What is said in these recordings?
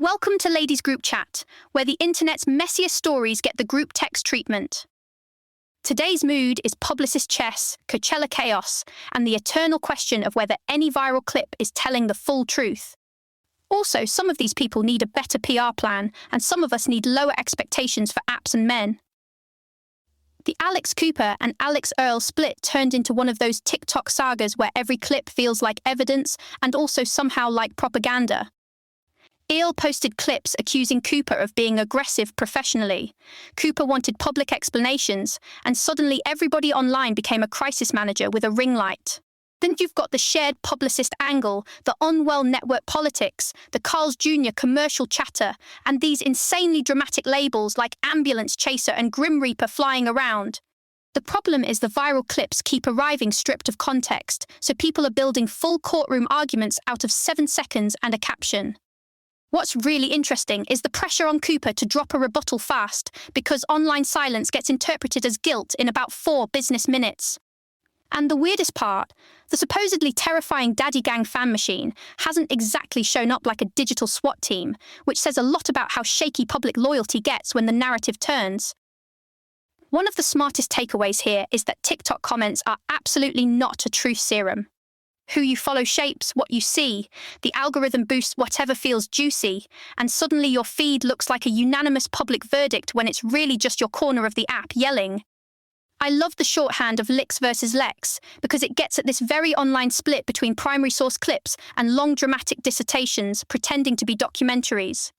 Welcome to Ladies Group Chat, where the internet's messiest stories get the group text treatment. Today's mood is publicist chess, Coachella chaos, and the eternal question of whether any viral clip is telling the full truth. Also, some of these people need a better PR plan, and some of us need lower expectations for apps and men. The Alex Cooper and Alex Earle split turned into one of those TikTok sagas where every clip feels like evidence and also somehow like propaganda. Earle posted clips accusing Cooper of being aggressive professionally. Cooper wanted public explanations, and suddenly everybody online became a crisis manager with a ring light. Then you've got the shared publicist angle, the unwell network politics, the Karol Jr. commercial chatter, and these insanely dramatic labels like ambulance chaser and grim reaper flying around. The problem is the viral clips keep arriving stripped of context, so people are building full courtroom arguments out of 7 seconds and a caption. What's really interesting is the pressure on Cooper to drop a rebuttal fast, because online silence gets interpreted as guilt in about 4 business minutes. And the weirdest part, the supposedly terrifying Daddy Gang fan machine hasn't exactly shown up like a digital SWAT team, which says a lot about how shaky public loyalty gets when the narrative turns. One of the smartest takeaways here is that TikTok comments are absolutely not a truth serum. Who you follow shapes what you see. The algorithm boosts whatever feels juicy, and suddenly your feed looks like a unanimous public verdict when it's really just your corner of the app yelling. I love the shorthand of licks versus lex because it gets at this very online split between primary source clips and long dramatic dissertations pretending to be documentaries.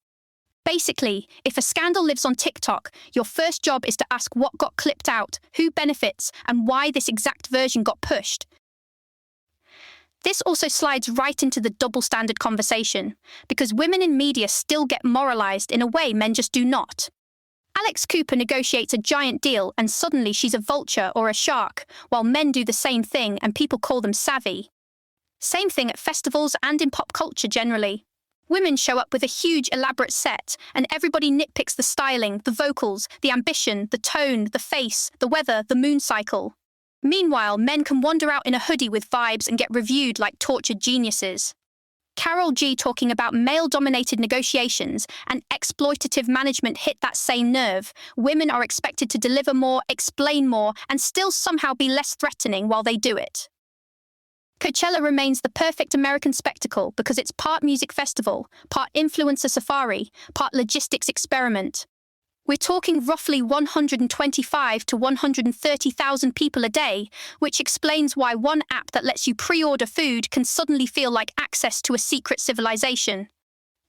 Basically, if a scandal lives on TikTok, your first job is to ask what got clipped out, who benefits, and why this exact version got pushed. This also slides right into the double standard conversation, because women in media still get moralized in a way men just do not. Alex Cooper negotiates a giant deal and suddenly she's a vulture or a shark, while men do the same thing and people call them savvy. Same thing at festivals and in pop culture generally. Women show up with a huge elaborate set and everybody nitpicks the styling, the vocals, the ambition, the tone, the face, the weather, the moon cycle. Meanwhile, men can wander out in a hoodie with vibes and get reviewed like tortured geniuses. Karol G talking about male-dominated negotiations and exploitative management hit that same nerve. Women are expected to deliver more, explain more, and still somehow be less threatening while they do it. Coachella remains the perfect American spectacle because it's part music festival, part influencer safari, part logistics experiment. We're talking roughly 125 to 130,000 people a day, which explains why one app that lets you pre-order food can suddenly feel like access to a secret civilization.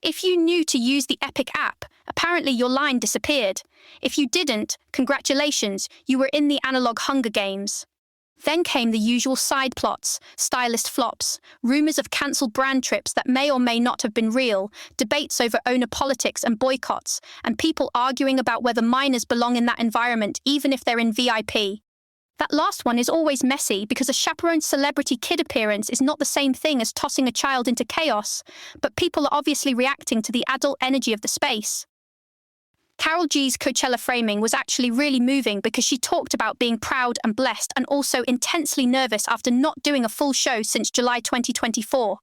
If you knew to use the Epic app, apparently your line disappeared. If you didn't, congratulations, you were in the analog Hunger Games. Then came the usual side plots, stylist flops, rumors of cancelled brand trips that may or may not have been real, debates over owner politics and boycotts, and people arguing about whether minors belong in that environment even if they're in VIP. That last one is always messy because a chaperoned celebrity kid appearance is not the same thing as tossing a child into chaos, but people are obviously reacting to the adult energy of the space. Karol G's Coachella framing was actually really moving because she talked about being proud and blessed and also intensely nervous after not doing a full show since July 2024.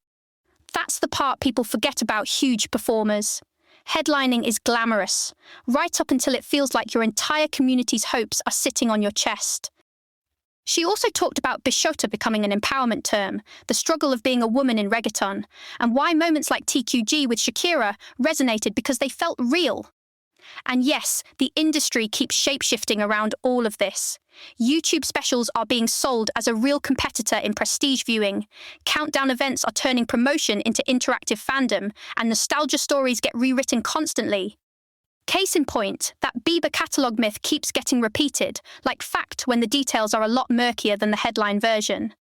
That's the part people forget about huge performers. Headlining is glamorous, right up until it feels like your entire community's hopes are sitting on your chest. She also talked about bichota becoming an empowerment term, the struggle of being a woman in reggaeton, and why moments like TQG with Shakira resonated because they felt real. And yes, the industry keeps shape-shifting around all of this. YouTube specials are being sold as a real competitor in prestige viewing. Countdown events are turning promotion into interactive fandom, and nostalgia stories get rewritten constantly. Case in point, that Bieber catalogue myth keeps getting repeated, like fact when the details are a lot murkier than the headline version.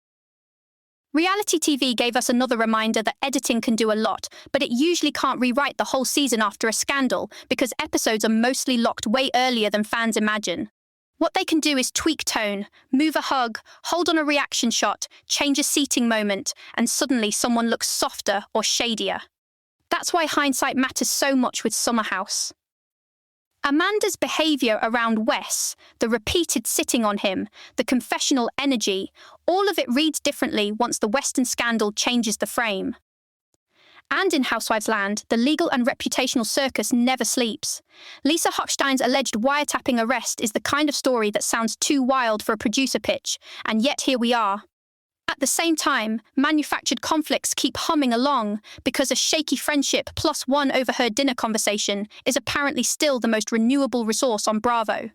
Reality TV gave us another reminder that editing can do a lot, but it usually can't rewrite the whole season after a scandal because episodes are mostly locked way earlier than fans imagine. What they can do is tweak tone, move a hug, hold on a reaction shot, change a seating moment, and suddenly someone looks softer or shadier. That's why hindsight matters so much with Summer House. Amanda's behavior around Wes, the repeated sitting on him, the confessional energy, all of it reads differently once the Western scandal changes the frame. And in Housewives land, the legal and reputational circus never sleeps. Lisa Hochstein's alleged wiretapping arrest is the kind of story that sounds too wild for a producer pitch, and yet here we are. At the same time, manufactured conflicts keep humming along because a shaky friendship plus one overheard dinner conversation is apparently still the most renewable resource on Bravo.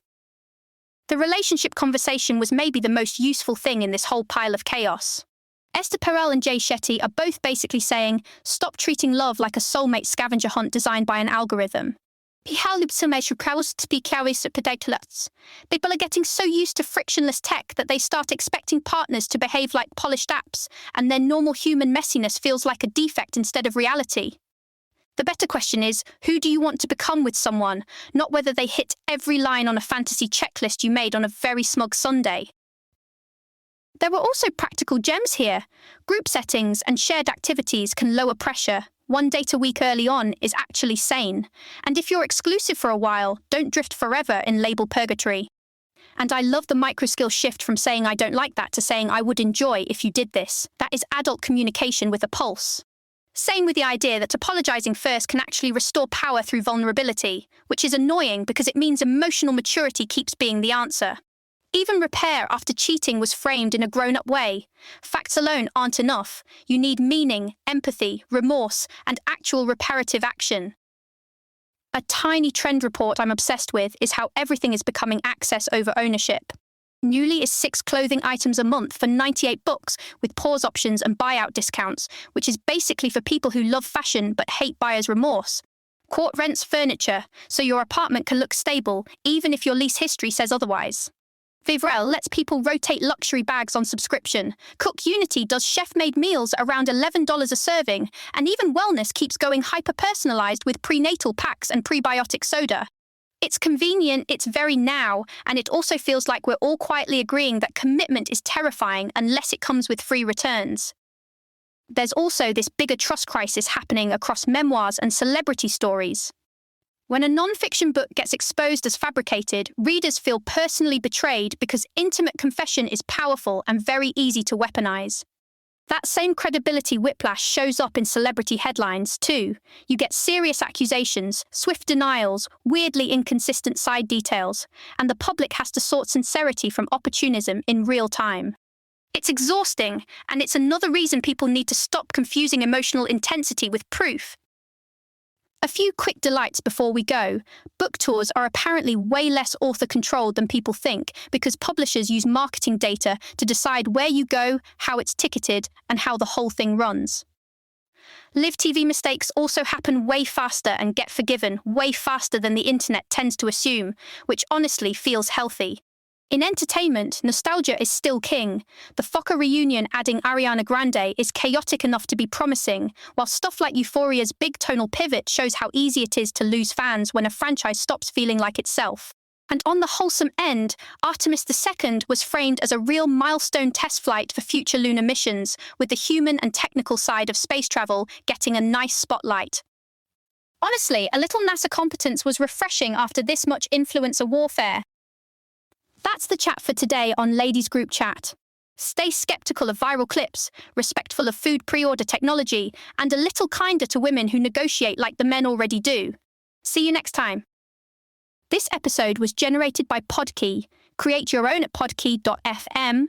The relationship conversation was maybe the most useful thing in this whole pile of chaos. Esther Perel and Jay Shetty are both basically saying, stop treating love like a soulmate scavenger hunt designed by an algorithm. People are getting so used to frictionless tech that they start expecting partners to behave like polished apps, and their normal human messiness feels like a defect instead of reality. The better question is, who do you want to become with someone, not whether they hit every line on a fantasy checklist you made on a very smug Sunday. There were also practical gems here. Group settings and shared activities can lower pressure. One date a week early on is actually sane. And if you're exclusive for a while, don't drift forever in label purgatory. And I love the micro-skill shift from saying I don't like that to saying I would enjoy if you did this. That is adult communication with a pulse. Same with the idea that apologizing first can actually restore power through vulnerability, which is annoying because it means emotional maturity keeps being the answer. Even repair after cheating was framed in a grown-up way. Facts alone aren't enough. You need meaning, empathy, remorse, and actual reparative action. A tiny trend report I'm obsessed with is how everything is becoming access over ownership. Newly is 6 clothing items a month for 98 bucks with pause options and buyout discounts, which is basically for people who love fashion but hate buyer's remorse. Court rents furniture, so your apartment can look stable, even if your lease history says otherwise. Earle lets people rotate luxury bags on subscription. Cook Unity does chef-made meals around $11 a serving, and even wellness keeps going hyper-personalized with prenatal packs and prebiotic soda. It's convenient, it's very now, and it also feels like we're all quietly agreeing that commitment is terrifying unless it comes with free returns. There's also this bigger trust crisis happening across memoirs and celebrity stories. When a non-fiction book gets exposed as fabricated, readers feel personally betrayed because intimate confession is powerful and very easy to weaponize. That same credibility whiplash shows up in celebrity headlines, too. You get serious accusations, swift denials, weirdly inconsistent side details, and the public has to sort sincerity from opportunism in real time. It's exhausting, and it's another reason people need to stop confusing emotional intensity with proof. A few quick delights before we go. Book tours are apparently way less author-controlled than people think because publishers use marketing data to decide where you go, how it's ticketed, and how the whole thing runs. Live TV mistakes also happen way faster and get forgiven way faster than the internet tends to assume, which honestly feels healthy. In entertainment, nostalgia is still king. The Fokker reunion adding Ariana Grande is chaotic enough to be promising, while stuff like Euphoria's big tonal pivot shows how easy it is to lose fans when a franchise stops feeling like itself. And on the wholesome end, Artemis II was framed as a real milestone test flight for future lunar missions, with the human and technical side of space travel getting a nice spotlight. Honestly, a little NASA competence was refreshing after this much influencer warfare. That's the chat for today on Ladies Group Chat. Stay skeptical of viral clips, respectful of food pre-order technology, and a little kinder to women who negotiate like the men already do. See you next time. This episode was generated by Podkey. Create your own at podkey.fm.